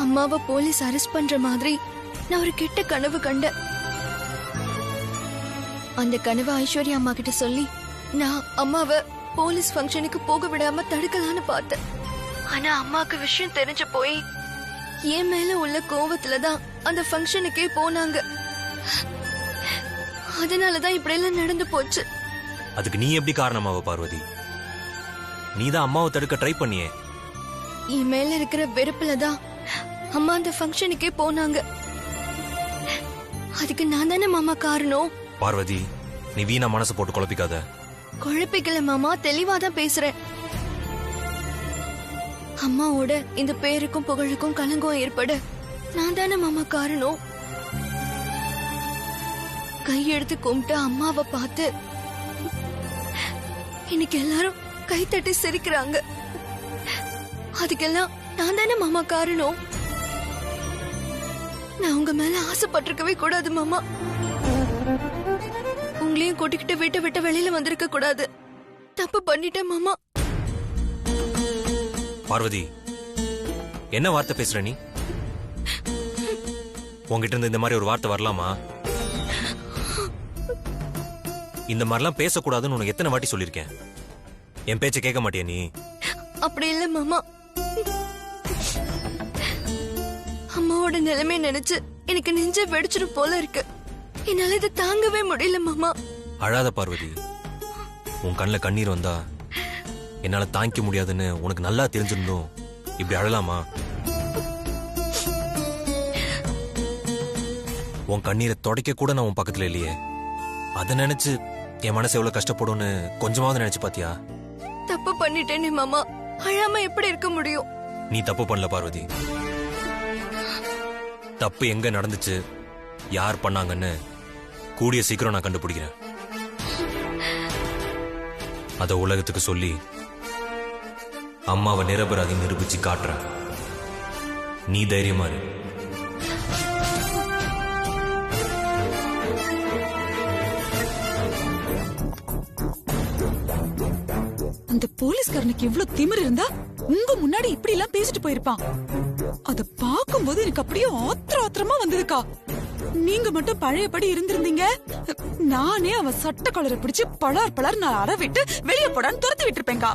அம்மாவை police arrest பண்ற மாதிரி நான் ஒரு கெட்ட கனவு கண்டேன். அந்த கனவு ஐஸ்வர்யா அம்மா கிட்ட சொல்லி நான் அம்மாவை போலீஸ் ஃபங்க்ஷனுக்கு போக விடாம தடுக்கலான்னு பார்த்தேன். ஆனா அம்மாக்கு விஷயம் தெரிஞ்சு போய் என் மேல உள்ள கோவத்துலதான் அந்த ஃபங்க்ஷனுக்கே போனாங்க. அதனாலதான் இப்படி எல்லாம் நடந்து போச்சு. அதுக்கு நீ எப்படி காரணமாவ பார்வதி? நீதான் அம்மாவை தடுக்க ட்ரை பண்ணியே. என் மேல இருக்கிற வெறுப்புலதான் அம்மா அந்த ஃபங்க்ஷனுக்கே போனாங்க. அதுக்கு நான் தானே மாமா காரணம். பார்வதி, நீ வீணா மனசு போட்டு குழப்பிக்காத. குழப்பிக்கல மாமா, தெளிவாதான் பேசுறேன். அம்மாவோட இந்த பேருக்கும் புகழுக்கும் கலங்கம் ஏற்பட நான் தானே மாமா காரணம். கையெடுத்து கும்பிட்டு அம்மாவை பார்த்து இன்னைக்கு எல்லாரும் கை தட்டி சிரிக்கிறாங்க. அதுக்கெல்லாம் நான் தானே மாமா காரணம். நான் உங்க மேல ஆசைப்பட்டிருக்கவே கூடாது மாமா. உங்களையும் கூட்டிக்கிட்டு வீட்டை விட்டு வெளியில வந்திருக்க கூடாது. தப்பு பண்ணிட்டேன் மாமா. பார்வதி, என்ன வார்த்தை பேசுற நீ? உங்ககிட்ட இருந்து இந்த மாதிரி ஒரு வார்த்தை வரலாமா? இந்த மாதிரிலாம் பேசக்கூடாதுன்னு உனக்கு எத்தனை வாட்டி சொல்லிருக்கேன். என் பேச்ச கேட்க மாட்டியா நீ? அப்படி இல்ல மாமா. அம்மாவோட நிலைமை நினைச்சு எனக்கு நெஞ்ச வெடிச்சிடும் போல இருக்கு. என்னால இதை தாங்கவே முடியல மாமா. அழாத பார்வதி. உன் கண்ணுல கண்ணீர் வந்தா என்னால தாங்கிக்க முடியாதுன்னு உனக்கு நல்லா தெரிஞ்சிருந்தோம் இப்படி அழலாமா? உன் கண்ணீரை தொடக்க கூட நான் உன் பக்கத்துல இல்லையே. அத நினைச்சு என் மனசு எவ்வளவு கஷ்டப்படும்னு கொஞ்சமாவது நினைச்சு பாத்தியா? தப்பு பண்ணிட்டேனே மாமா. அழாம எப்படி இருக்க முடியும்? நீ தப்பு பண்ணல பார்வதி. தப்பு எங்க நடந்துச்சு, யார் பண்ணாங்கன்னு கூடிய சீக்கிரம் நான் கண்டுபிடிக்கிறேன். அத உலகத்துக்கு சொல்லி அம்மாவை நிரபராதி நிரூபிச்சு காட்டுற. நீ தைரியமா இரு. அந்த போலீஸ்காரனுக்கு எவ்வளவு திமிரு இருந்தா உங்க முன்னாடி இப்படி எல்லாம் பேசிட்டு போயிருப்பான். அத பாக்கும்போது எனக்கு அப்படியே ஆத்திரமா வந்ததுக்கா. நீங்க மட்டும் பழையபடி இருந்திருந்தீங்க, நானே அவ சட்ட கலரை பிடிச்சு பலார் நான் அற விட்டு வெளியே போடான்னு துரத்தி விட்டுருப்பேங்கா.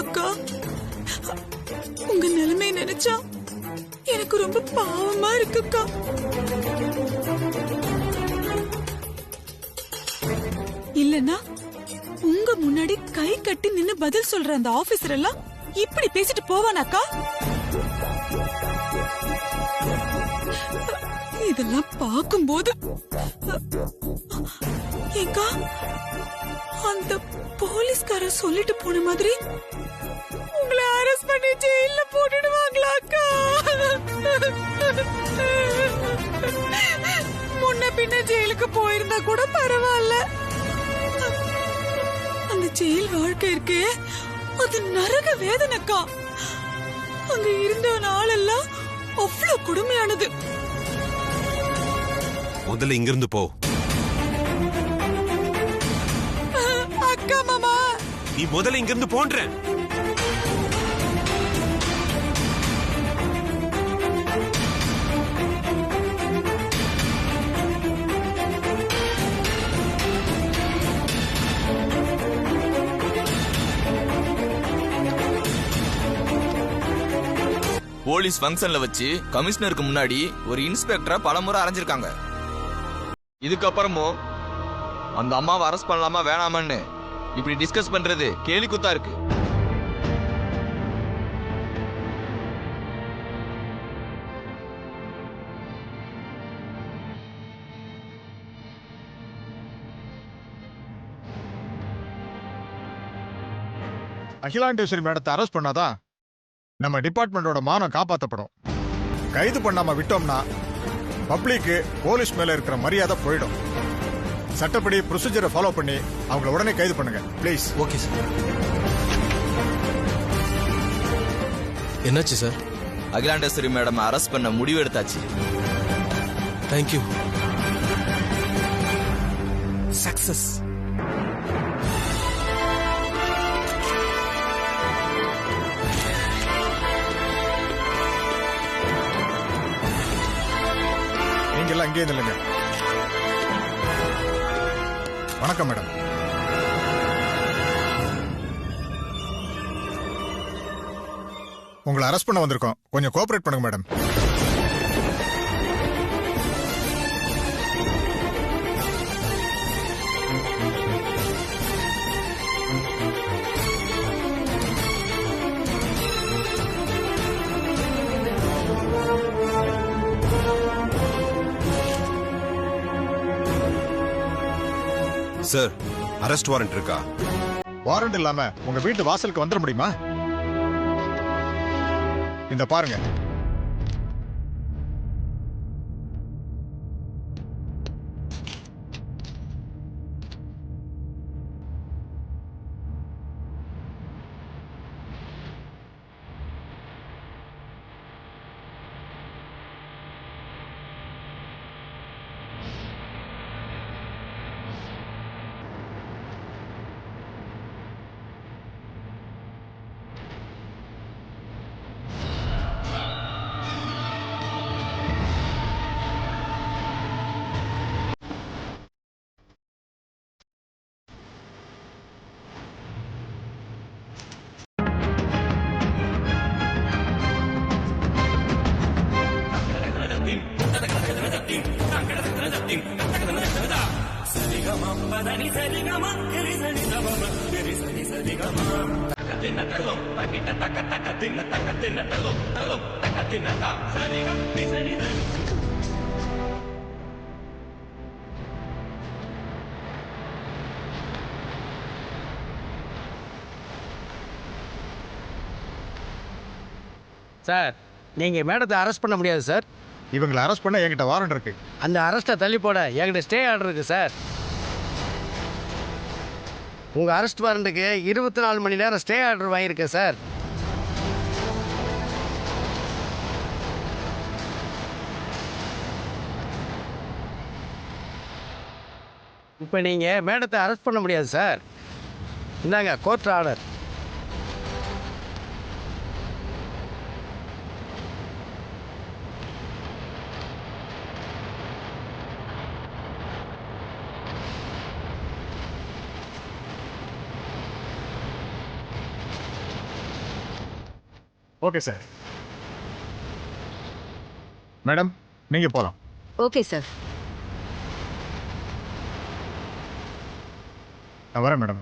அக்கா, உங்க நிலைமை நினைச்சா எனக்கு ரொம்ப பாவமா இருக்குக்கா. இல்லன்னா உங்க முன்னாடி கை கட்டி நின்னு பதில் சொல்ற அந்த ஆபீசர் எல்லாம் இப்படி பேசிட்டு போவானாக்கா? இதெல்லாம் பார்க்கும்போது ஏங்கா அந்த போலீஸ்கார சொல்லிட்டு போன மாதிரி உங்களை அரெஸ்ட் பண்ணி ஜெயில போட்டுடுவாங்களா அக்கா? முன்ன பின்ன ஜெயிலுக்கு போயிருந்தா கூட பரவாயில்ல. அந்த ஜெயில் வாழ்க்கை இருக்கு, அது நரக வேதனைக்கா. அங்க இருந்த நாளெல்லாம் அவ்வளவு கொடுமையானது. முதல்ல இங்கிருந்து போ. அக்கா மாமா, நீ முதல்ல இங்கிருந்து போன்ற. போலீஸ் ஃபங்க்ஷன்ல வச்சு கமிஷனருக்கு முன்னாடி ஒரு இன்ஸ்பெக்டரை பலமுறை அரைஞ்சிருக்காங்க. இதுக்கப்புறமும் அந்த அம்மாவை அரெஸ்ட் பண்ணலாமா வேணாமான்னு இப்படி டிஸ்கஸ் பண்றது கேலி குத்தா இருக்கு. அகிலாண்டேஸ்வரி மேடத்தை அரெஸ்ட் பண்ணாதான் நம்ம டிபார்ட்மெண்டோட மானம் காப்பாற்றப்படும். கைது பண்ணாம விட்டோம்னா பப்ளிக்கு போலீஸ் மேல இருக்கிற மரியாதை போயிடும். சட்டப்படி ப்ரொசீஜரை ஃபாலோ பண்ணி அவங்கள உடனே கைது பண்ணுங்க ப்ளீஸ். Okay sir. என்னாச்சு சார்? அகிலாண்டேஸ்வரி மேடம் அரெஸ்ட் பண்ண முடிவு எடுத்தாச்சு. தேங்க்யூ. சக்சஸ். அங்கேயே நில்லுங்க. வணக்கம் மேடம். உங்களை அரெஸ்ட் பண்ண வந்திருக்கோம், கொஞ்சம் கோஆபரேட் பண்ணுங்க மேடம். சார், அரெஸ்ட் வாரண்ட் இருக்கா? வாரண்ட் இல்லாம உங்க வீட்டு வாசலுக்கு வந்துட முடியுமா? இந்த பாருங்க. சார், நீங்கள் மேடத்தை அரெஸ்ட் பண்ண முடியாது சார். இவங்களை அரெஸ்ட் பண்ண என்கிட்ட வாரண்ட் இருக்கு. அந்த அரெஸ்ட்டை தள்ளி போட என்கிட்ட ஸ்டே ஆர்டர் இருக்குது சார். உங்கள் அரெஸ்ட் வாரண்ட்டுக்கு 24 மணி நேரம் ஸ்டே ஆர்டர் வாங்கியிருக்கேன் சார். இப்போ நீங்கள் மேடத்தை அரெஸ்ட் பண்ண முடியாது சார். இந்தாங்க court order. Okay sir. Madam, நீங்க போலாம். Okay sir. நான் வரேன் மேடம்.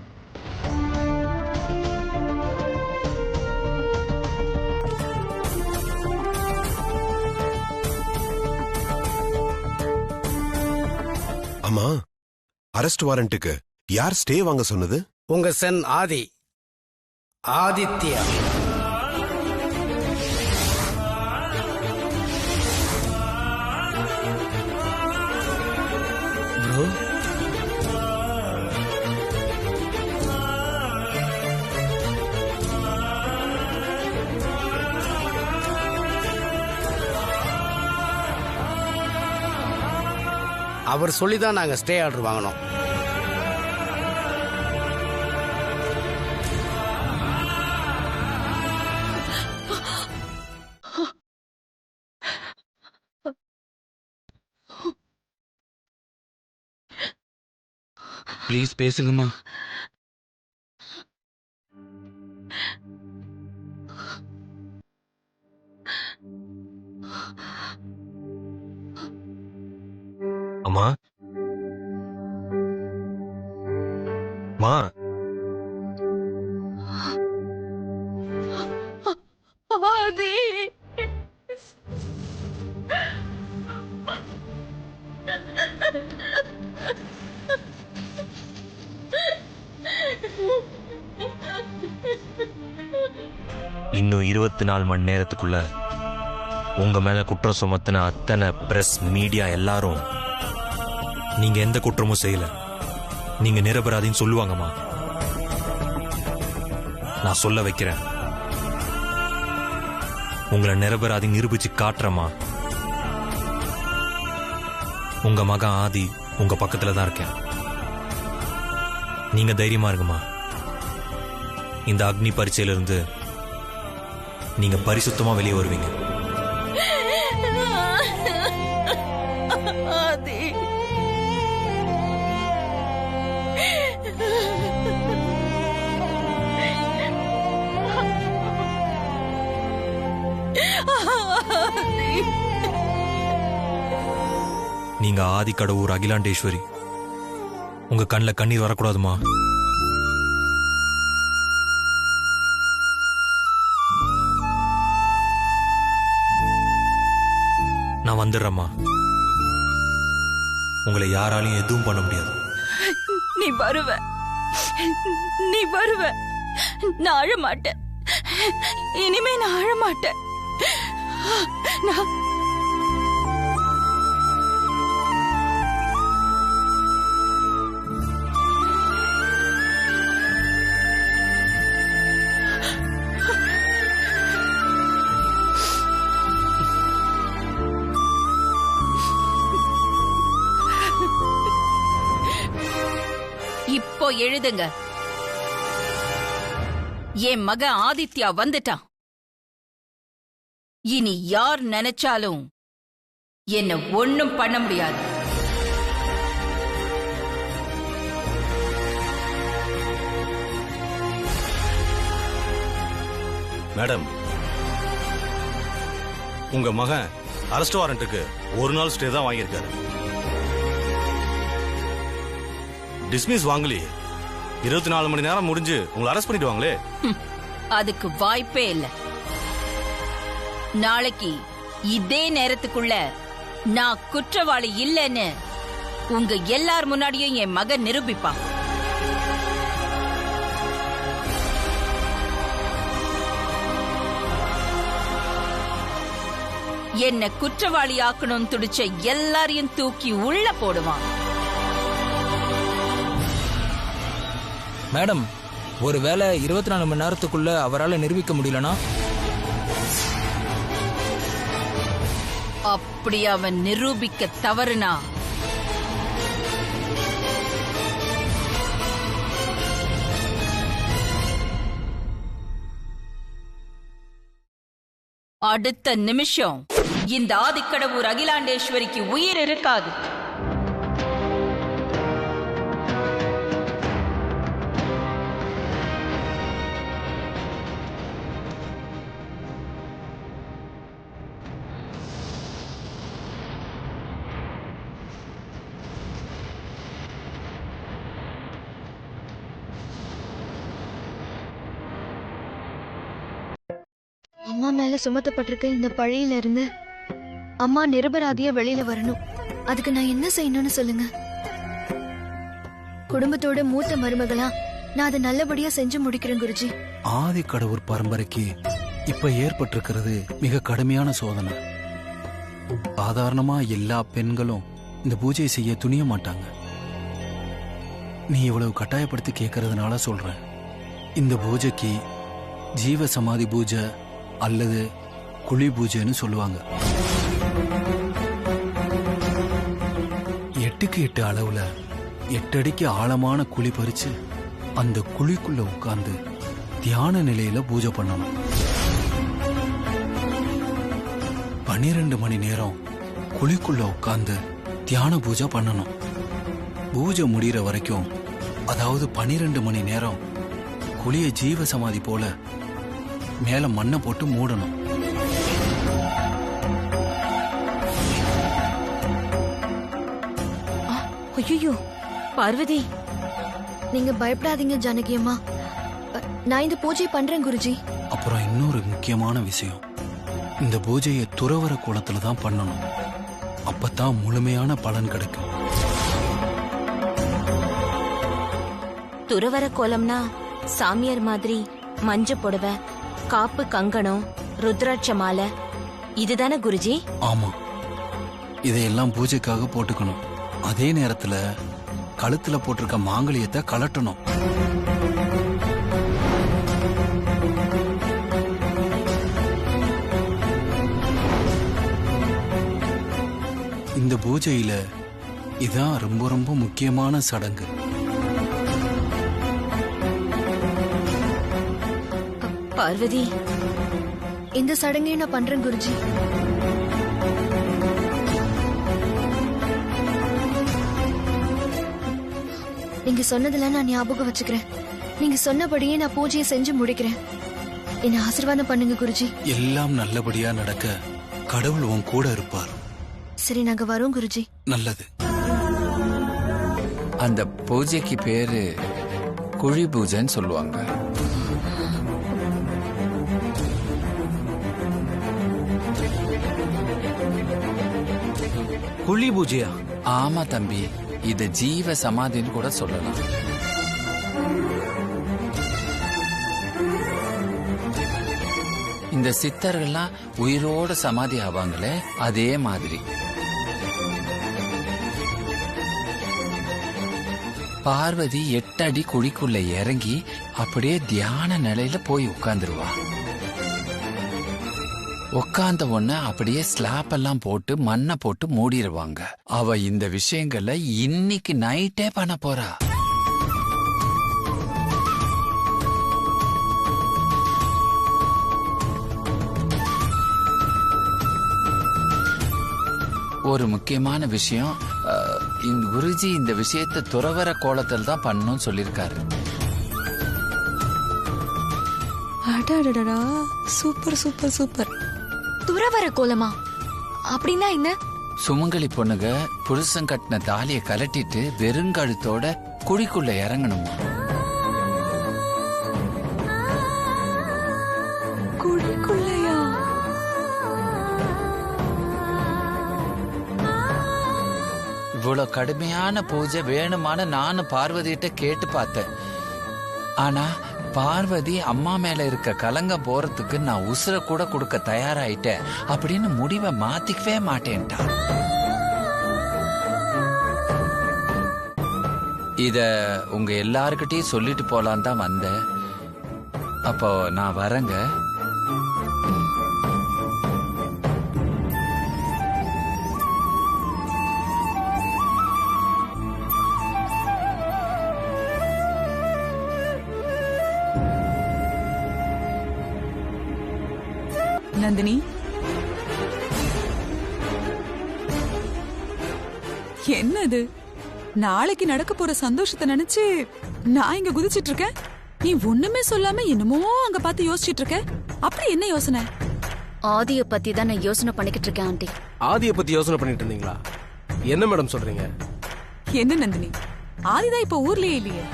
ஆமா, அரெஸ்ட் வாரண்ட்டுக்கு யார் ஸ்டே வாங்க சொன்னது? உங்க சன் ஆதித்யா. ப்ரோ, அவர் சொல்லி தான் நாங்கள் ஸ்டே ஆர்டர் வாங்கினோம். ப்ளீஸ் பேசுங்கம்மா. அம்மா, மா, ஆதி, இன்னும் 24 மணி நேரத்துக்குள்ள உங்க மேல குற்றம் சுமத்தின அத்தனை பிரஸ் மீடியா எல்லாரும் நீங்க எந்த குற்றமும் செய்யல, நீங்க நிரபராதின்னு சொல்லுவாங்கம்மா. நான் சொல்ல வைக்கிறேன், உங்களை நிரபராதி நிரூபிச்சு காட்டுறமா. உங்க மகன் ஆதி உங்க பக்கத்துல தான் இருக்கேன். நீங்க தைரியமா இருக்குமா. இந்த அக்னி பரீட்சையிலிருந்து நீங்க பரிசுத்தமா வெளியே வருவீங்க. நீங்க ஆதிக்கடவுர் அகிலாண்டேஸ்வரி. உங்க கண்ணில் கண்ணீர் வரக்கூடாதுமா. நான் வந்துடுறேம்மா. உங்களை யாராலையும் எதுவும் பண்ண முடியாது. நீ வருவ, நீ வருவ. நான் அழ மாட்டேன். இனிமே நான் அழ மாட்டேன். நான் இப்போ எழுதுங்க. என் மகன் ஆதித்யா வந்துட்டான். இனி யார் நினைச்சாலும் என்ன ஒண்ணும் பண்ண முடியாது. மேடம், உங்க மகன் அரெஸ்ட் வாரண்ட்டுக்கு ஒரு நாள் ஸ்டே தான் வாங்கியிருக்காரு. டிஸ்மிஸ் வாங்கலையே. 24 மணி நேரம் முடிஞ்சு உங்களை அரெஸ்ட் பண்ணிடுவாங்களே. அதுக்கு வாய்ப்பே இல்ல. நாளைக்கு இதே நேரத்துக்குள்ள நான் குற்றவாளி இல்லைன்னு உங்க எல்லார் முன்னாடியும் என் மகன் நிரூபிப்பான். என்ன குற்றவாளி ஆக்கணும் துடிச்ச எல்லாரையும் தூக்கி உள்ள போடுவான். மேடம், ஒருவேளை 24 மணி நேரத்துக்குள்ள அவரால் நிரூபிக்க முடியலனா? அப்படி அவன் நிரூபிக்க தவறுனா அடுத்த நிமிஷம் இந்த ஆதிக்கடவுர் அகிலாண்டேஸ்வரிக்கு உயிர் இருக்காது. அம்மா மேல சுமத்தப்பட்டிருக்க இந்த பழியில இருந்து அம்மா நிரபராதியா வெளியில வரணும். அதுக்கு நான் என்ன செய்யணும்னு சொல்லுங்க. குடும்பத்தோட மூத்த மருமகளா நான் அதை நல்லபடியா செஞ்சு முடிக்கிறேன் குருஜி. ஆதிக்கடவுர் பரம்பரைக்கு இப்ப ஏற்பட்டிருக்கிறது மிக கடுமையான சோதனை. சாதாரணமா எல்லா பெண்களும் இந்த பூஜை செய்ய துணிய மாட்டாங்க. நீ இவ்வளவு கட்டாயப்படுத்தி கேட்கறதுனால சொல்றேன். இந்த பூஜைக்கு ஜீவ சமாதி பூஜை அல்லது குழி பூஜைன்னு சொல்லுவாங்க. 8x8 அளவுல 8 அடிக்கு ஆழமான குழி பறிச்சு அந்த குழிக்குள்ள உட்கார்ந்து தியான நிலையில பூஜை பண்ணணும். 12 மணி நேரம் குழிக்குள்ள உட்கார்ந்து தியான பூஜை பண்ணணும். பூஜை முடிகிற வரைக்கும், அதாவது 12 மணி நேரம் குழிய ஜீவ சமாதி போல மேல மண்ணை போட்டு மூடணும். ஐயோ பார்வதி, நீங்க பயப்படாதீங்க ஜானகி அம்மா. நான் இந்த பூஜை பண்றேன் குருஜி. அப்புறம் இன்னொரு முக்கியமான விஷயம், இந்த பூஜையை துறவற கோலத்துல தான் பண்ணணும். அப்பதான் முழுமையான பலன் கிடைக்கும். துறவற கோலம்னா சாமியார் மாதிரி மஞ்ச புடவை, காப்பு, கங்கணம், ருத்ராட்ச மாலை, இதுதானே குருஜி? ஆமா, இதையெல்லாம் பூஜைக்காக போட்டுக்கணும். அதே நேரத்துல கழுத்துல போட்டிருக்க மாங்கல்யத்தை கலட்டணும். இந்த பூஜையில இதான் ரொம்ப ரொம்ப முக்கியமான சடங்கு. பார்வதி, இந்த சடங்கை நான் பண்றேன் குருஜி. நீங்க சொன்னதெல்லாம் நான் ஞாபகம் வச்சுக்கிறேன். நீங்க சொன்னபடியே நான் பூஜையை செஞ்சு முடிக்கிறேன். என்ன ஆசீர்வாதம் பண்ணுங்க குருஜி. எல்லாம் நல்லபடியா நடக்க கடவுள் உன் கூட இருப்பார். சரி நாங்க வரோம் குருஜி. நல்லது. அந்த பூஜைக்கு பேரு குழி பூஜைன்னு சொல்லுவாங்க. குழி பூஜையா? ஆமா தம்பி, இது ஜீவ சமாதின்னு கூட சொல்லலாம். இந்த சித்தர்கள்லாம் உயிரோட சமாதி ஆவாங்களே, அதே மாதிரி. பார்வதி 8 அடி குழிக்குள்ள இறங்கி அப்படியே தியான நிலையில போய் உட்கார்ந்துருவா. உட்கார்ந்த உடனே அப்படியே ஸ்லாப் எல்லாம் போட்டு மண்ணை போட்டு மூடிடுவாங்க. அவ இந்த விஷயங்களை இன்னைக்கு நைட்டே பண்ண போறா. ஒரு முக்கியமான விஷயம், இந்த குருஜி இந்த விஷயத்தை துறவற கோலத்தில் தான் பண்ணணும்னு சொல்லியிருக்காரு. அடடடடா, சூப்பர் சூப்பர் சூப்பர். துறவர கோலமா? அப்படின்னா என்ன? சுமங்கலி பொண்ணுக புருஷன் கட்டின தாலிய கலட்டிட்டு வெறுங்கழுத்தோட குழிக்குள்ள இறங்கணுமா. குழிக்குள்ளையா? இவ்வளவு கடுமையான பூஜை வேணுமான நானும் பார்வதிட்ட கேட்டு பார்த்தேன். ஆனா பார்வதி அம்மா மேல இருக்க கலங்கம் போறதுக்கு நான் உசுர கூட கொடுக்க தயாராயிட்டேன் அப்படின்னு முடிவை மாத்திக்கவே மாட்டேன்ட்டா. இத உங்க எல்லார்கிட்டயும் சொல்லிட்டு போலான் தான் வந்தேன். அப்போ நான் வரேங்க. நந்தினி, என்னது? நாளைக்கு நடக்க போற சந்தோஷத்தை நினைச்சு நான் இங்க குதிச்சிட்டு இருக்கேன். நீ ஒண்ணுமே சொல்லாம என்னமோ அங்க பார்த்து யோசிச்சிட்டு இருக்க. அப்படி என்ன யோசனை? ஆதிய பத்தி தான் நான் யோசனை பண்ணிக்கிட்டு இருக்கேன் ஆண்டி. ஆதிய பத்தி யோசனை பண்ணிட்டு இருந்தீங்களா? என்ன மேடம் சொல்றீங்க? என்ன நந்தினி, ஆதிதான் இப்ப ஊர்லயே இல்லையே,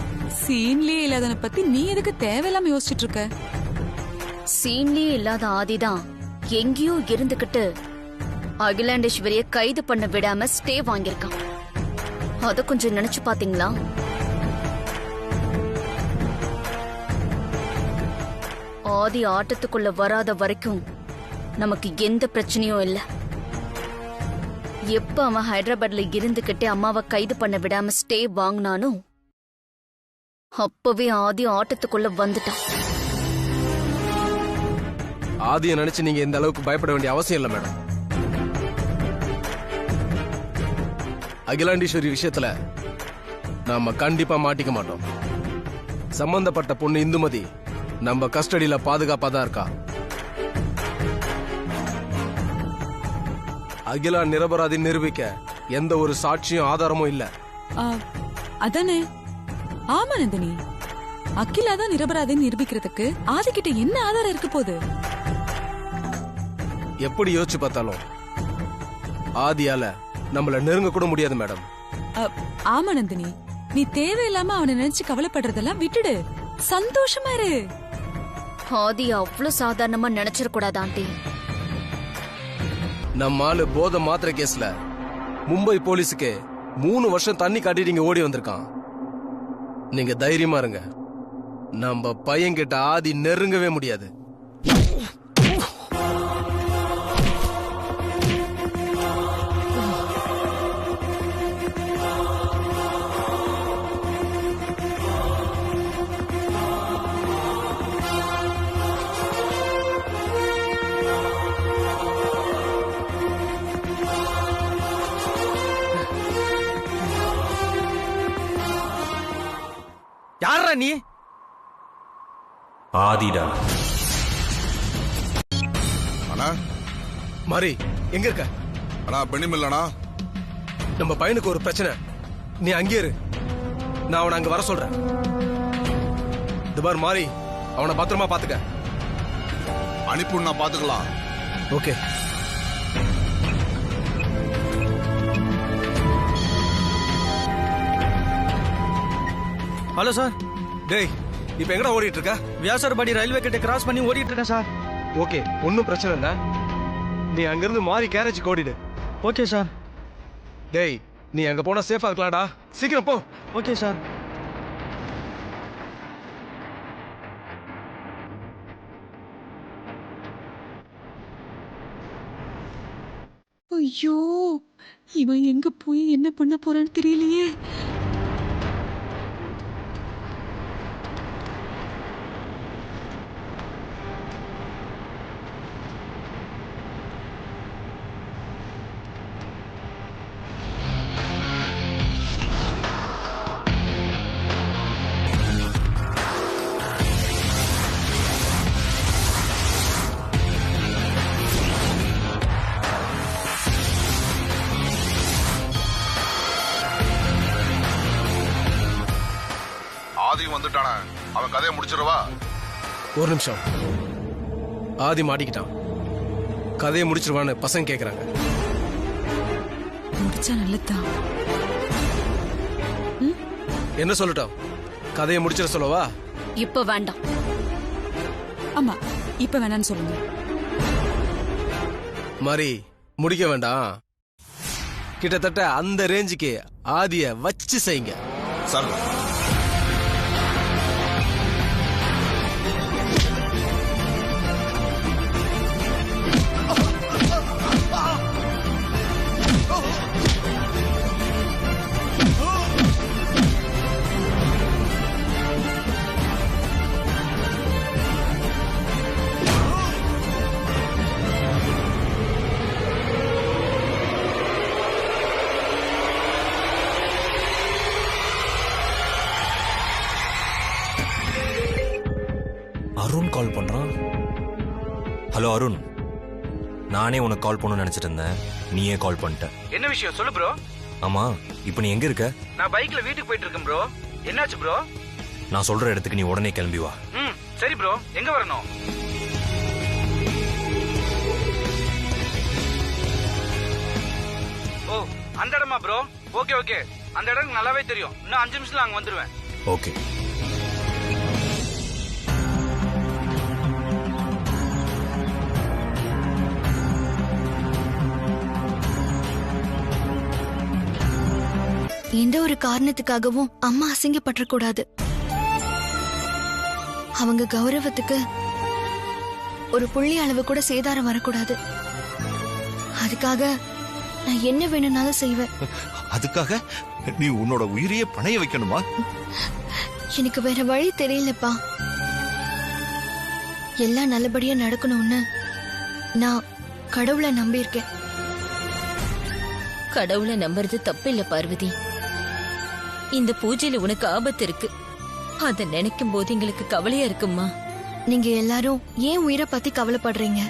சீன்லயே இல்லாதவனை பத்தி நீ எதுக்கு தேவையில்லாம யோசிச்சிட்டு இருக்க? சீன்லயே இல்லாத ஆதிதான் எங்கேயோ இருந்துகிட்டு அகிலாண்டேஸ்வரிய கைது பண்ண விடாம ஸ்டே வாங்கியிருக்கான். அத கொஞ்சம் நினைச்சு பாத்தீங்களா? ஆதி ஆட்டத்துக்குள்ள வராத வரைக்கும் நமக்கு எந்த பிரச்சனையும் இல்ல. எப்ப அவன் ஹைதராபாத்ல இருந்துகிட்டே அம்மாவை கைது பண்ண விடாம ஸ்டே வாங்கினானோ அப்பவே ஆதி ஆட்டத்துக்குள்ள வந்துட்டான். ஆதியை நினைச்சு நீங்க இந்த அளவுக்கு பயப்பட வேண்டிய அவசியம் இல்ல மேடம். அகிலாண்டீஸ்வரி விஷயத்துல நாம கண்டிப்பா மாட்டிக்க மாட்டோம். சம்பந்தப்பட்ட பொண்ணு இந்துமதி நம்ம கஸ்டடியில பாதுகாப்பா தான் இருக்கா. அகிலா நிரபராதி நிரூபிக்க எந்த ஒரு சாட்சியும் ஆதாரமும் இல்ல. அதானே? ஆமா நந்தினி, அகிலா தான் நிரபராதின்னு நிரூபிக்கிறதுக்கு ஆதிக்கிட்ட என்ன ஆதாரம் இருக்க போகுது? எப்படி யோசிச்சு பார்த்தாலும் ஆதியால நம்மள நெருங்க கூட முடியாது மேடம். ஆமா நந்தினி, நீ தேவையில்லாம அவனை நினைச்சு கவலைப்படுறதெல்லாம் விட்டுடு, சந்தோஷமா இரு. ஆதி அவ்வளவு சாதாரணமா நினைச்சிடக்கூடாது ஆண்டி. நம்ம ஆளு போத மாத்திரை கேஸ்ல மும்பை போலீஸுக்கு 3 வருஷம் தண்ணி காட்டிட்டு இங்க ஓடி வந்திருக்கான். நீங்க தைரியமா இருங்க, நம்ம பையன்கிட்ட ஆதி நெருங்கவே முடியாது. யாரா நீ? ஆதிடா. அண்ணா மாரி எங்க இருக்க? அண்ணா பெண்ணிமில்லண்ணா, நம்ம பையனுக்கு ஒரு பிரச்சனை, நீ அங்கே இரு, நான் அவனை அங்க வர சொல்றேன். இது பார் மாரி, அவனை பத்திரமா பாத்துக்க. அனுப்பினா பாத்துக்கலாம். ஓகே. Hello sir. டேய் இப்போ எங்கடா ஓடிட்டு இருக்க? வியாசர்பாடி ரயில்வே கிட்ட கிராஸ் பண்ணி ஓடிட்டு இருக்கேன் சார். ஓகே, ஒன்றும் பிரச்சனை இல்லை. நீ அங்கிருந்து மாறி கேரேஜுக்கு ஓடிடு. Okay sir. டேய் நீ அங்க போனா சேஃபா இருக்கலாம்டா. சீக்கிரம் போ. Okay sir. ஐயோ, இவன் எங்க போய் என்ன பண்ண போறான்னு தெரியலையே. ஆதியும் வந்துட்டானே, அவன் கதையை முடிச்சிருவா. ஒரு நிமிஷம். ஆதி மாட்டிக்கிட்டான். கதையை முடிச்சிருவான்னு பசங்க கேக்குறாங்க. முடிச்சா நல்லதா? என்ன சொல்லட்டும்? கதையை முடிச்சிட சொல்லவா? இப்ப வேண்டாம். ஆமா, இப்ப வேணான்னு சொல்லுங்க. மாதிரி முடிக்க வேண்டாம். கிட்டத்தட்ட அந்த ரேஞ்சுக்கு ஆதிய வச்சு செய்யுங்க. சார் அருண் கால் பண்றான். ஹலோ அருண், நானே உனக்கு கால் பண்ணணும்னு நினைச்சிட்டு இருந்தேன், நீயே கால் பண்ணிட்ட. என்ன விஷயம் சொல்லு ப்ரோ. ஆமா, இப்போ நீ எங்க இருக்க? நான் பைக்ல வீட்டுக்கு போயிட்டு இருக்கேன் ப்ரோ. என்னாச்சு ப்ரோ? நான் சொல்ற இடத்துக்கு நீ உடனே கிளம்பி வா. சரி ப்ரோ. எங்க வரணும்? ஓ, அந்த இடமா ப்ரோ? ஓகே ஓகே, அந்த இடம் நல்லாவே தெரியும். இன்னும் 5 நிமிஷத்துல அங்க வந்துருவேன். ஓகே. எந்த ஒரு காரணத்துக்காகவும் அம்மா அசிங்கப்படக்கூடாது. அவங்க கௌரவத்துக்கு ஒரு புள்ளி அளவு கூட சேதாரம் வரக்கூடாது. அதுக்காக நான் என்ன வேணும்னாலும் செய்வேன். அதுக்காக நீ உன்னோட உயிரையே பணைய வைக்கணுமா? எனக்கு வேற வழி தெரியலப்பா. எல்லாம் நல்லபடியா நடக்கணும்னு நான் கடவுளை நம்பியிருக்கேன். கடவுளை நம்புறது தப்பில்ல பார்வதி. இந்த பூஜையில உனக்கு ஆபத்து இருக்கு. அத நினைக்கும் போது எங்களுக்கு கவலையா இருக்குமா. நீங்க எல்லாரும் ஏன் உயிரை பத்தி கவலைப்படுறீங்க?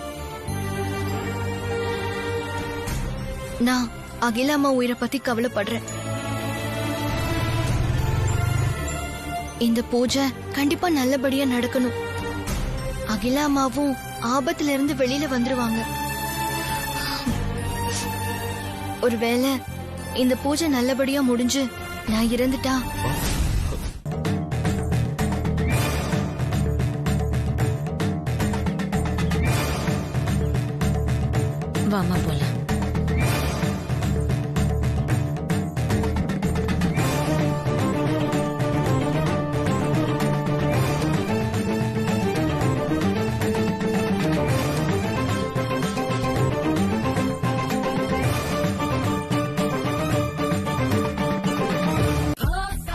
நான் அகிலாமா உயிரை பத்தி கவலைப்படுறேன். இந்த பூஜை கண்டிப்பா நல்லபடியா நடக்கணும். அகிலாமாவும் ஆபத்துல இருந்து வெளியில வந்துருவாங்க. ஒருவேளை இந்த பூஜை நல்லபடியா முடிஞ்சு நான் இறந்துட்டா வாமா போலாம்.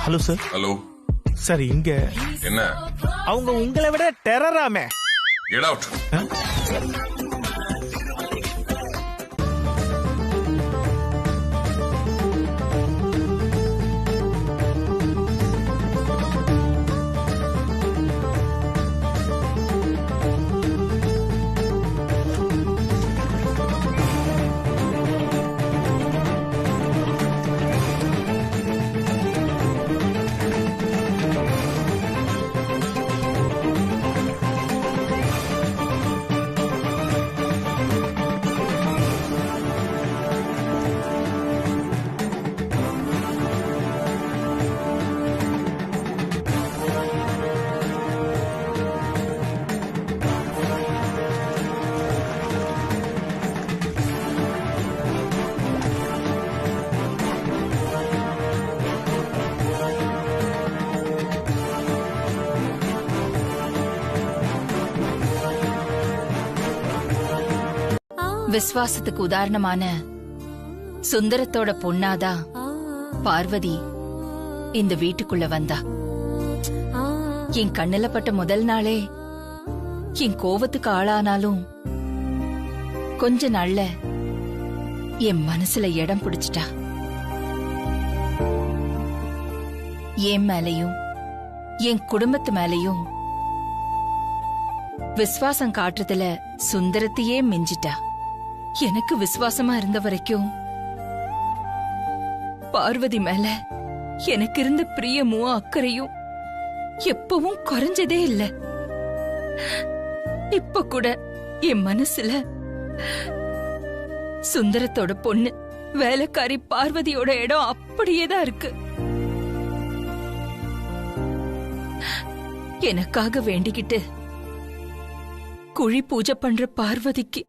Hello sir. ஹலோ சார், இங்க என்ன? அவங்க உங்களை விட டெரராமே. Get out. விசுவாசத்துக்கு உதாரணமான சுந்தரத்தோட பொண்ணாதான் பார்வதி இந்த வீட்டுக்குள்ள வந்தா. என் கண்ணுல பட்ட முதல் நாளே என் கோவத்துக்கு ஆளானாலும் கொஞ்ச நாள்ல என் மனசுல இடம் பிடிச்சிட்டா. என் மேலையும் என் குடும்பத்து மேலையும் விசுவாசம் காட்டுறதுல சுந்தரத்தையே மிஞ்சிட்டா. எனக்கு விசுவாசமா இருந்த வரைக்கும் பார்வதி மேல எனக்கு இருந்த பிரியமும் அக்கறையும் எப்பவும் குறைஞ்சதே இல்ல. இப்ப கூட என் மனசுல சுந்தரத்தோட பொண்ணு வேலைக்காரி பார்வதியோட இடம் அப்படியேதான் இருக்கு. எனக்காக வேண்டிக்கிட்டு குழி பூஜை பண்ற பார்வதிக்கு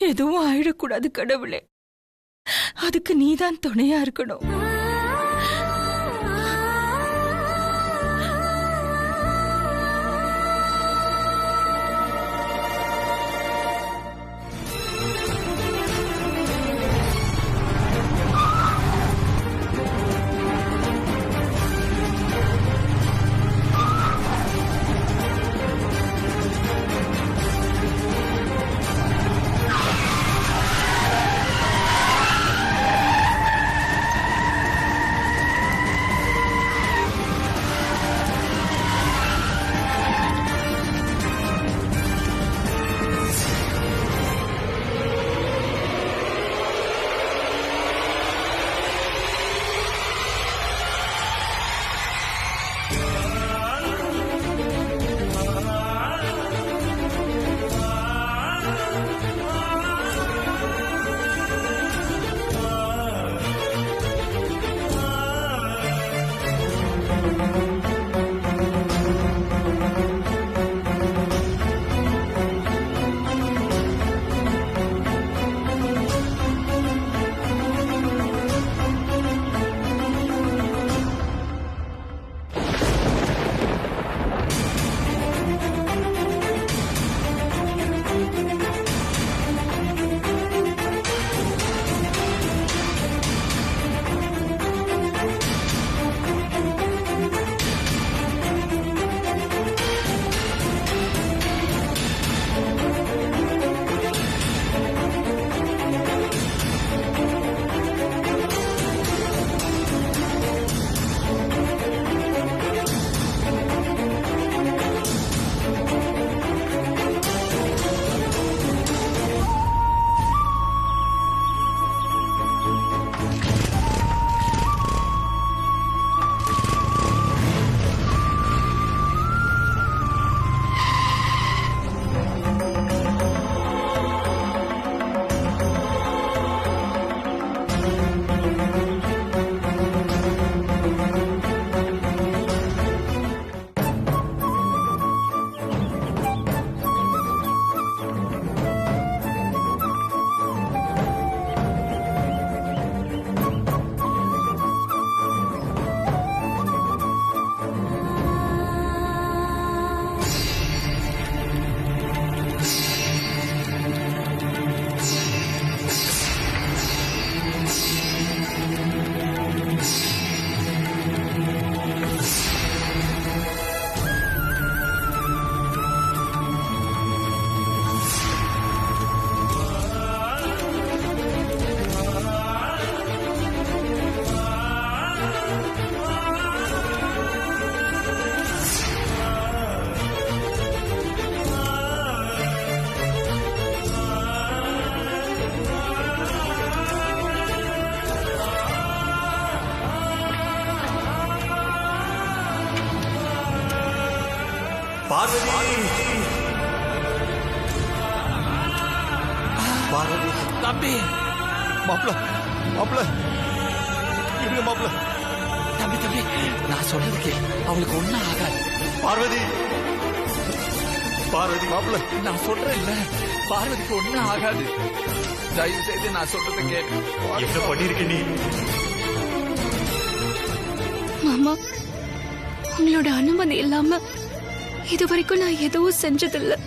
எதுவும் ஆயிடக்கூடாது கடவுளே. அதுக்கு நீதான் துணையா இருக்கணும். தம்பி மாப்ள மாப்ள இருங்க மாப்ள. தம்பி தம்பி நான் சொல்றதுக்கு அவளுக்கு ஒண்ணும் ஆகாது. பார்வதி பார்வதி மாப்ள நான் சொல்றேன் இல்ல, பார்வதிக்கு ஒண்ணும் ஆகாது. தயவு செய்து நான் சொல்றதை கேட்டு. என்ன பண்ணிருக்க நீ? மாமா, உங்களோட அனுமதி இல்லாம இது வரைக்கும் நான் எதுவும் செஞ்சதில்லை.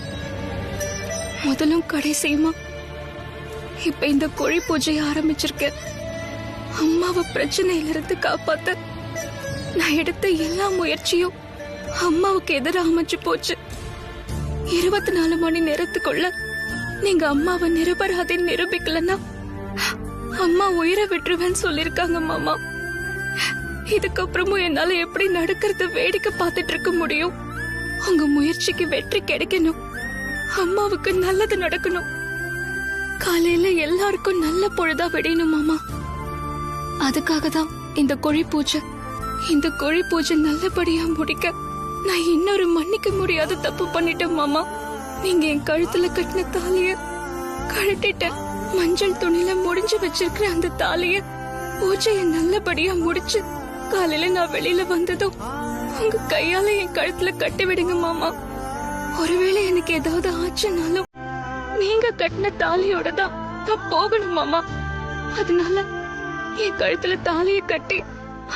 முதலும் கடைசியுமா இப்ப இந்த கோழி பூஜையை ஆரம்பிச்சிருக்க. அம்மாவை பிரச்சனையில இருந்து காப்பாத்த நான் எடுத்த எல்லா முயற்சியும் அம்மாவுக்கு எதிராக அமைச்சு போச்சு. 24 மணி நேரத்துக்குள்ள நீங்க அம்மாவை நிரபராதின்னு நிரூபிக்கலன்னா அம்மா உயிரை விட்டுருவேன்னு சொல்லிருக்காங்க மாமா. இதுக்கப்புறமும் என்னால எப்படி நடக்கிறத வேடிக்கை பார்த்துட்டு இருக்க முடியும்? உங்க முயற்சிக்கு வெற்றி கிடைக்கணும், அம்மாவுக்கு நல்லது நடக்கணும், காலையில எல்லாருக்கும் நல்ல பொழுதா விடணும் மாமா. அதுக்காக தான் இந்த கோழி பூஜை. இந்த கோழி பூஜை நல்லபடியா முடிக்க நான் இன்னொரு மன்னிக்க முடியாத தப்பு பண்ணிட்டேன் மாமா. நீங்க என் கழுத்துல கட்டின தாலிய கழட்டிட்டேன். மஞ்சள் துணியில முடிஞ்சு வச்சிருக்கிற அந்த தாலிய பூஜைய நல்லபடியா முடிச்சு காலையில நான் வெளியில வந்ததும் உங்க கையால என் கழுத்துல கட்டி விடுங்க மாமா. ஒருவேளை எனக்கு ஏதாவது ஆச்சுனாலும் நீங்க கட்டின தாலியோட தான் நான் போகணும் மாமா. அதனால என் கழுத்துல தாலிய கட்டி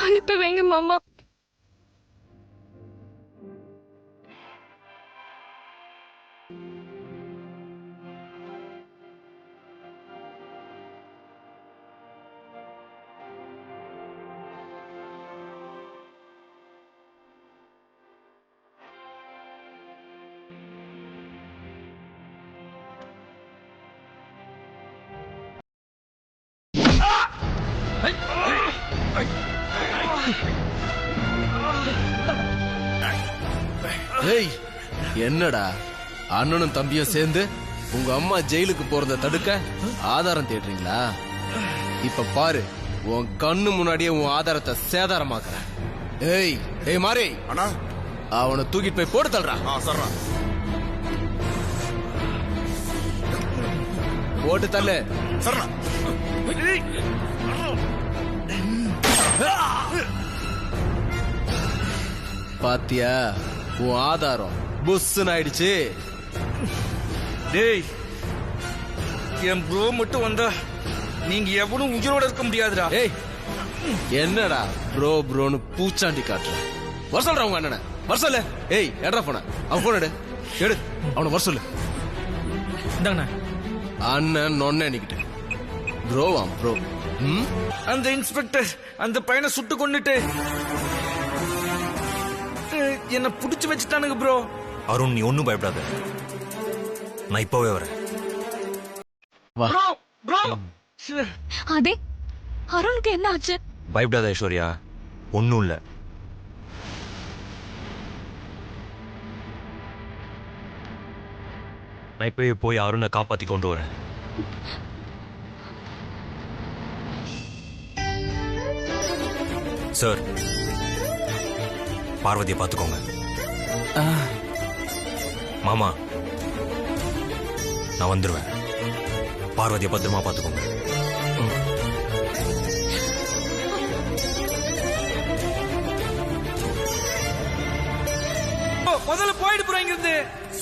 அனுப்ப வைங்க மாமா. ஏய், என்னடா அண்ணனும் தம்பியும் சேர்ந்து உங்க அம்மா ஜெயிலுக்கு போறத தடுக்க ஆதாரம் தேடுறீங்களா? இப்ப பாரு, உன் கண்ணு முன்னாடியே உன் ஆதாரத்தை சேதாரமாக்குற. ஏய் ஏய் மாறி, அவனை தூக்கிட்டு போய் போட்டு தள்ளுறான். போட்டு தள்ளு. பாத்தியா, உன் ஆதாரம் புஸ்ன்னு ஆயிடுச்சு. டேய், என் ப்ரோ மட்டும் வந்தா நீங்க எவனும் உயிரோட இருக்க முடியாதுடா. ஏய், என்னடா ப்ரோ ப்ரோன்னு பூச்சாண்டி காட்டுற? வர சொல்ற உங்க அண்ணனை, வர சொல்லு. ஏய், எட்ரா போன, அவன் போன எடு, அவனை வர சொல்லு. அண்ணன் நொன்ன நிக்கிட்டு ப்ரோவாம் ப்ரோ. அந்த இன்ஸ்பெக்டர் அந்த பையனை சுட்டு கொண்டுட்டு என்ன புடிச்சு வச்சுட்டானுங்க ப்ரோ. அருண், நீ ஒன்னும் பயப்படாத, நான் இப்பவே வரேன். அதே அருணுக்கு என்ன ஆச்சு? பயப்படாத ஐஸ்வர்யா, ஒன்னும் இல்ல. நான் இப்பவே போய் அருணை காப்பாத்தி கொண்டு வரேன். சார், பார்வதியை பார்த்துக்கோங்க. மாமா, நான் வந்துருவேன். பார்வதியை பத்திரமா பார்த்துக்கோங்க. முதல்ல போயிடு ப்ரோ, இங்க இருந்து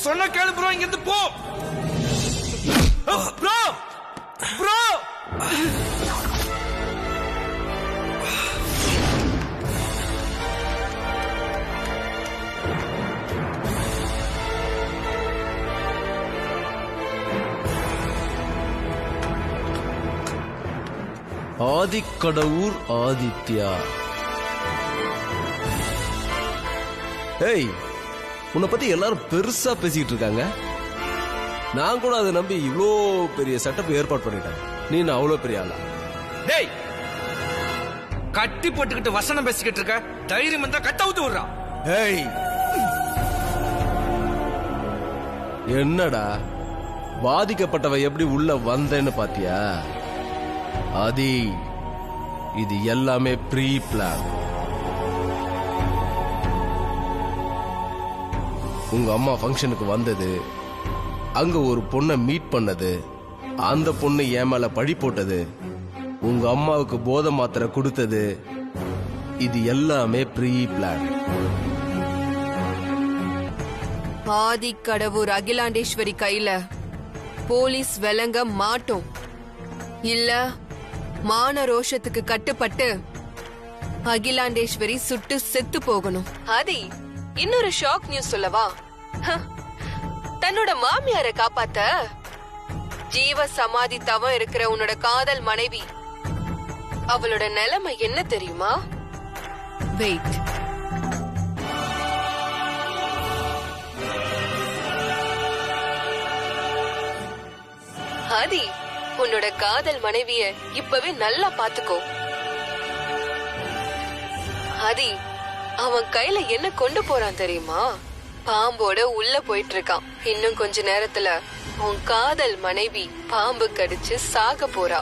சொன்ன கேளு ப்ரோ, இங்க இருந்து போ ப்ரோ. ப்ரோ ஆதிக்கடவுர் ஆதித்யா. ஏய், உன்னை பத்தி எல்லாரும் பெருசா பேசிட்டு இருக்காங்க. நான் கூட அதை நம்பி இவ்வளோ பெரிய செட்டப் ஏற்பாடு பண்ணிட்டேன். நீ நான் அவ்வளோ பெரிய ஆளா? டேய், கட்டி போட்டுக்கிட்டு வசனம் பேசிக்கிட்டு இருக்க. தைரியம் இருந்தா கட்ட ஊத்து விடுறா. ஏய், என்னடா பாதிக்கப்பட்டவ எப்படி உள்ள வந்தேன்னு பாத்தியா? ஆதி, இது எல்லாமே ப்ரீ பிளான். உங்க அம்மா ஃபங்க்ஷனுக்கு வந்தது, அங்க ஒரு பொண்ணை மீட் பண்ணது, அந்த பொண்ணு என் மேல பழி போட்டது, உங்க அம்மாவுக்கு போதை மாத்திரை கொடுத்தது, இது எல்லாமே ப்ரீ பிளான். ஆதிக்கடவுர் அகிலாண்டேஸ்வரி கையில போலீஸ் விளங்க மாட்டோம். இல்ல மான ரோஷத்துக்கு கட்டுப்பட்டு அகிலாண்டேஸ்வரி சுட்டு செத்து போகணும். ஆதி, இன்னொரு ஷாக் நியூஸ் சொல்லவா? தன்னோட மாமியாரை காப்பாத்த ஜீவ சமாதி தவம் இருக்கிற உன்னோட காதல் மனைவி அவளோட நிலைமை என்ன தெரியுமா? வெயிட். ஆதி, உன்னோட காதல் மனைவிய இப்பவே நல்லா பாத்துக்கோ. ஆதி, அவன் கையில என்ன கொண்டு போறான் தெரியுமா? பாம்போட உள்ள போயிட்டு இருக்கான். இன்னும் கொஞ்ச நேரத்துல உன் காதல் மனைவி பாம்பு கடிச்சு சாக போறா.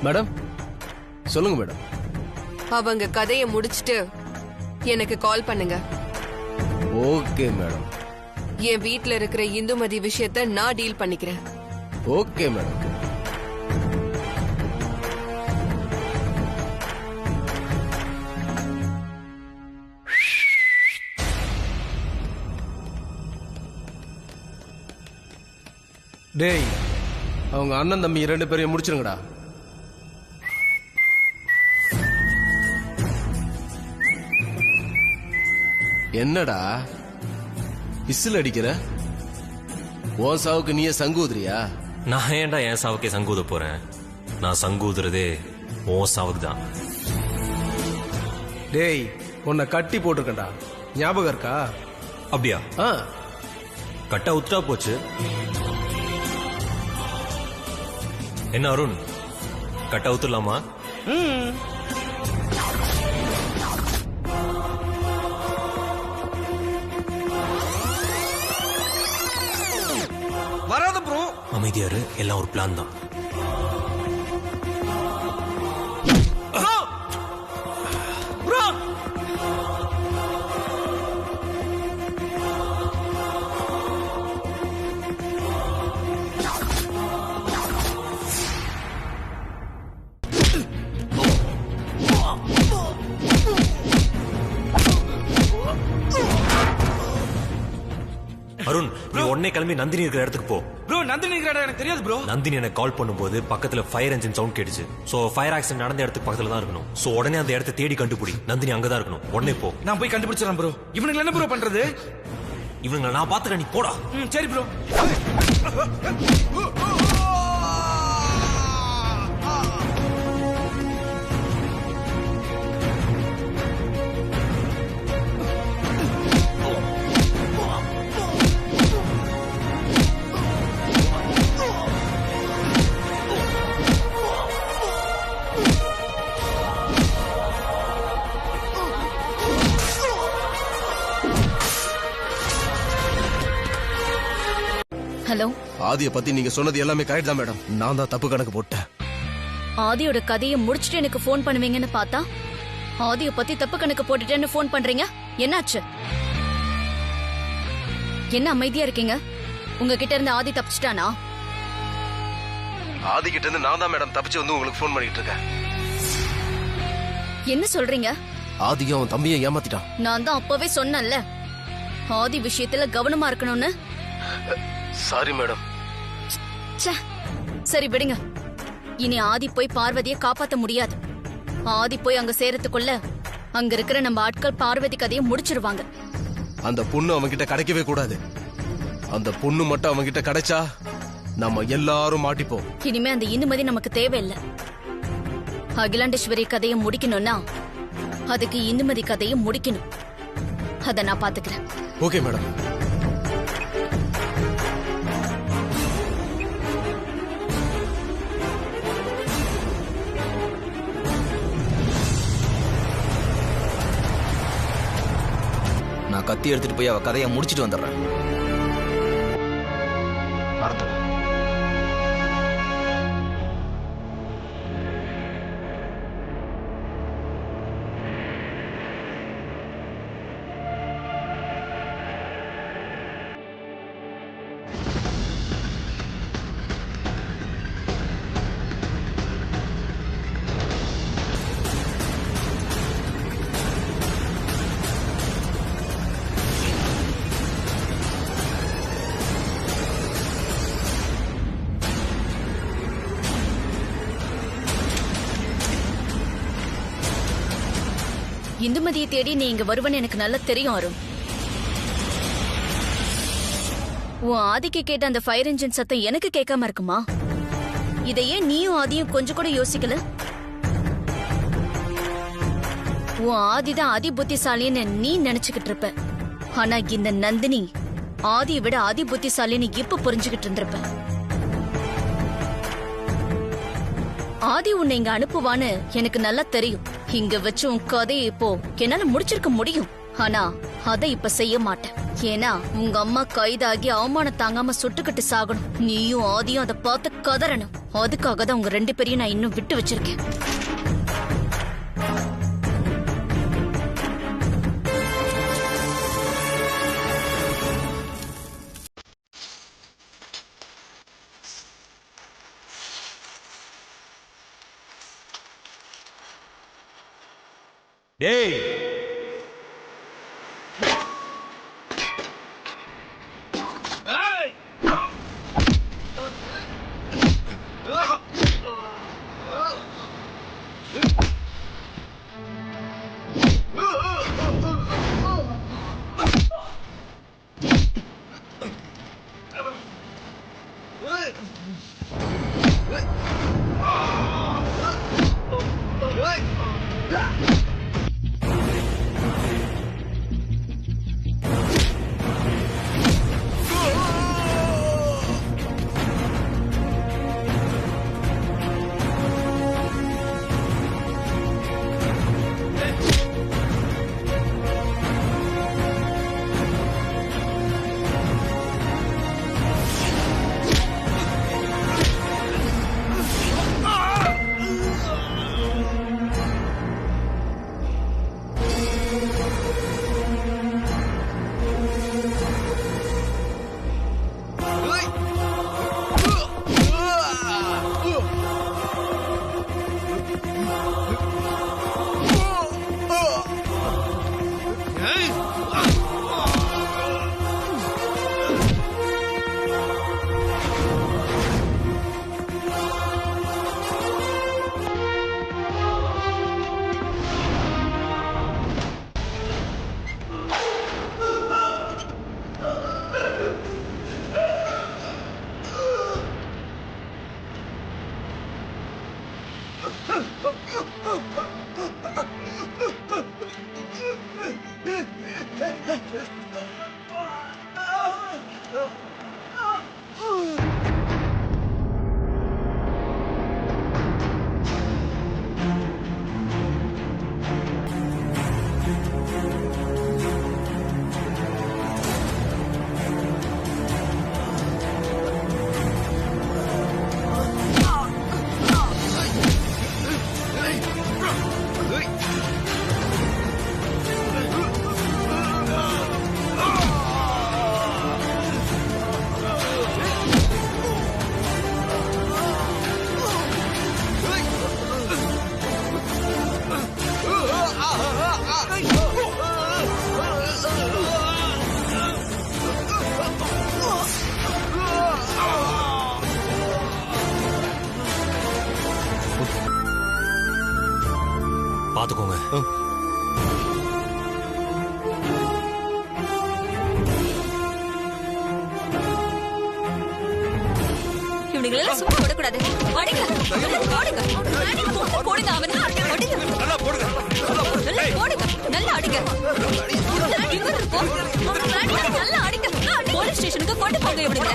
மேடம் சொல்லுங்க மேடம். அவங்க கதைய முடிச்சிட்டு எனக்கு கால் பண்ணுங்க. Okay madam. என் வீட்ல இருக்கிற இந்துமதி விஷயத்தை நான் டீல் பண்ணிக்கிறேன். Okay madam. டேய், அவங்க அண்ணன் தம்பி 2 பேரையும் முடிச்சிருங்கடா. என்னடா விசில் அடிக்கிற? உன் சாவுக்கு நீயே சங்கூதுறியா? நான் ஏன்டா என் சாவுக்கே சங்கூத போறேன்? நான் சங்கூதுறதே உன் சாவுக்கு தான். டேய், உன்னை கட்டி போட்டிருக்கண்டா, ஞாபகம் இருக்கா? அப்படியா? கட்டா உத்தரா போச்சு. என்ன அருண், கட்டா ஊத்துலாமா? வராத ப்ரோ. அமைதியாரு, எல்லாம் ஒரு பிளான் தான். அருண், நீ உடனே கிளம்பி நந்தினி இருக்கிற இடத்துக்கு போ. ப்ரோ, நந்தினி இருக்கிற இடம் எனக்கு தெரியாது ப்ரோ. நந்தினி எனக்கு கால் பண்ணும்போது பக்கத்துல ஃபயர் என்ஜின் சவுண்ட் கேட்டுச்சு. சோ ஃபயர் ஆக்சிடென்ட் நடந்த இடத்துக்கு பக்கத்துல தான் இருக்கணும். சோ உடனே அந்த இடத்தை தேடி கண்டுபிடி. நந்தினி அங்கதான் இருக்கணும். உடனே போ. நான் போய் கண்டுபிடிச்சிடறேன் ப்ரோ. இவனுக்கு என்ன ப்ரோ பண்றது? இவனுங்களை நான் பாத்துக்கிறேன், நீ போடா. சரி ப்ரோ. ஹலோ. ஆதியை பத்தி நீங்க சொன்னது எல்லாமே கரெக்ட் தான் மேடம். நான் தான் தப்பு கணக்கு போட்டேன். ஆதியோட கதையை முடிச்சிட்டு எனக்கு போன் பண்ணுவீங்கன்னு பார்த்தா ஆதிய பத்தி தப்பு கணக்கு போட்டுட்டேன்னு போன் பண்றீங்க. என்னாச்சு? என்ன அமைதியா இருக்கீங்க? உங்ககிட்ட இருந்து ஆதி தப்பிச்சிட்டானா? ஆதி கிட்ட இருந்து நான் தான் மேடம் தப்பிச்சு வந்து உங்களுக்கு போன் பண்ணிட்டு இருக்கேன். என்ன சொல்றீங்க? ஆதியும் அவன் தம்பியை ஏமாத்திட்டான். நான் தான் அப்பவே சொன்னேன்ல, ஆதி விஷயத்துல கவனமா இருக்கணும்னு. Sorry madam. சரி விடுங்க. இனி ஆதி போய் பார்வதியை காப்பாத்த முடியாது. ஆதி போய் அங்க சேரத்துக்குள்ள அங்க இருக்கிற நம்ம ஆட்கள் பார்வதி கதையை முடிச்சிருவாங்க. அந்த பொண்ணு அவன்கிட்ட கிடைக்கவே கூடாது. அந்த பொண்ணு மட்டும் அவன்கிட்ட கிடைச்சா நம்ம எல்லாரும் மாட்டிப்போம். இனிமே அந்த இந்துமதி நமக்கு தேவையில்லை. அகிலாண்டேஸ்வரி கதையை முடிக்கணும்னா அதுக்கு இந்துமதி கதையை முடிக்கணும். அத நான் பாத்துக்கிறேன். Okay madam. நான் கத்தி எடுத்துட்டு போய் அவ கதையை முடிச்சிட்டு வந்துடுறேன். இந்துமதியை தேடி நீ இங்க வருவன்னு எனக்கு நல்லா தெரியும் அருண். உன் ஆதிக்கு கேட்ட அந்த ஃபயர் இன்ஜின் சத்தம் எனக்கு கேட்காம இருக்குமா? இதையே நீயும் ஆதியும் கொஞ்சம் கூட யோசிக்கல? உன் ஆதிதான் அதி புத்திசாலின்னு நீ நினைச்சுக்கிட்டு இருப்ப. ஆனா இந்த நந்தினி ஆதியை விட அதி புத்திசாலின்னு இப்ப புரிஞ்சுக்கிட்டு இருந்திருப்ப. ஆதி உன்னை இங்க அனுப்புவான்னு எனக்கு நல்லா தெரியும். இங்க வச்சு உன் கதையை இப்போ என்னால முடிச்சிருக்க முடியும். ஆனா அதை இப்ப செய்ய மாட்டேன். ஏன்னா உங்க அம்மா கைதாகி அவமானம் தாங்காம சுட்டுக்கிட்டு சாகணும். நீயும் ஆதியும் அதை பார்த்து கதறணும். அதுக்காக தான் உங்க 2 பேரையும் நான் இன்னும் விட்டு வச்சிருக்கேன். டேய் பாத்துக்கோங்க. இவனுங்களெல்லாம் சும்மா விடக்கூடாது. அடிங்க, போடுங்க அவனை. அடிங்க, நல்லா போடுங்க, நல்லா அடிங்க. நல்லா அடிங்க. போலீஸ் ஸ்டேஷனுக்கு கொண்டு போங்க இவனுங்க.